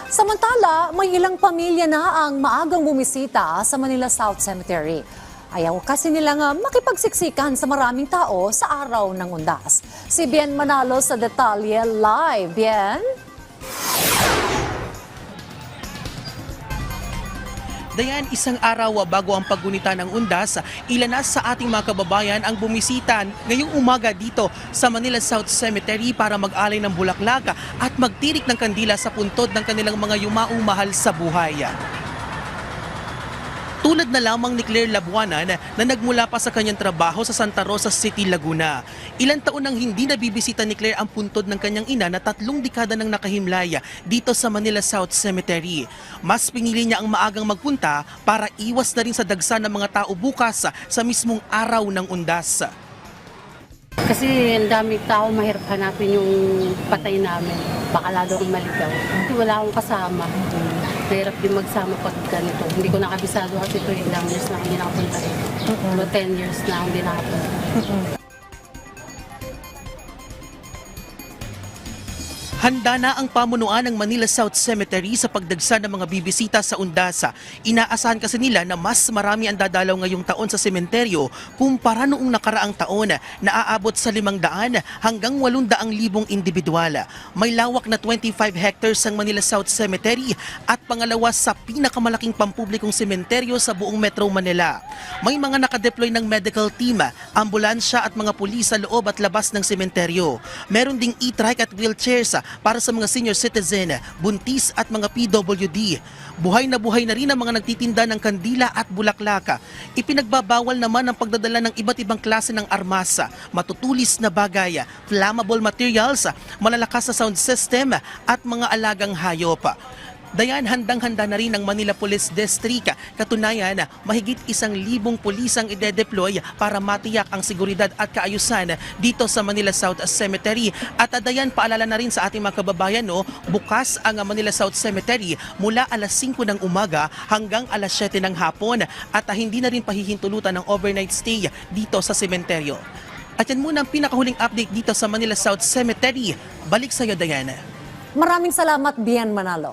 Samantala, may ilang pamilya na ang maagang bumisita sa Manila South Cemetery. Ayaw kasi nilang makipagsiksikan sa maraming tao sa araw ng undas. Si Bien Manalo sa detalye live. Bien? Dayan, isang araw bago ang paggunita ng undas, ilan na sa ating mga kababayan ang bumisita ngayong umaga dito sa Manila South Cemetery para mag-alay ng bulaklak at magtirik ng kandila sa puntod ng kanilang mga yumaong mahal sa buhay. Tulad na lamang ni Claire Labuanan na nagmula pa sa kanyang trabaho sa Santa Rosa City, Laguna. Ilang taon nang hindi nabibisita ni Claire ang puntod ng kanyang ina na 3 dekada nang nakahimlay dito sa Manila South Cemetery. Mas pinili niya ang maagang magpunta para iwas na rin sa dagsa ng mga tao bukas sa mismong araw ng undas. Kasi ang daming tao, mahirap hanapin yung patay namin. Baka lalo akong maligaw. Wala akong kasama. Mahirap din magsama pag ganito. Hindi ko nakabisado kasi ito ilang years na hindi nakapunta rin. 10 years na hindi nakapunta. Handa na ang pamunuan ng Manila South Cemetery sa pagdagsa ng mga bibisita sa undasa. Inaasahan kasi nila na mas marami ang dadalaw ngayong taon sa sementeryo kumpara noong nakaraang taon na aabot sa 500 hanggang 800,000 individual. May lawak na 25 hectares ang Manila South Cemetery at pangalawa sa pinakamalaking pampublikong sementeryo sa buong Metro Manila. May mga nakadeploy ng medical team, ambulansya at mga pulis sa loob at labas ng sementeryo. Meron ding e-trike at wheelchairs para sa mga senior citizen, buntis at mga PWD. Buhay na rin ang mga nagtitinda ng kandila at bulaklak. Ipinagbabawal naman ang pagdadala ng iba't ibang klase ng armas, matutulis na bagay, flammable materials, malalakas na sound system at mga alagang hayop. Dayan, handang-handa na rin ang Manila Police District. Katunayan, mahigit 1,000 pulis ang ide-deploy para matiyak ang seguridad at kaayusan dito sa Manila South Cemetery. At dayan, paalala na rin sa ating mga kababayan, bukas ang Manila South Cemetery mula alas 5 ng umaga hanggang alas 7 ng hapon at hindi na rin pahihintulutan ng overnight stay dito sa sementeryo. At yan muna ang pinakahuling update dito sa Manila South Cemetery. Balik sa iyo, Dayan. Maraming salamat, Bien Manalo.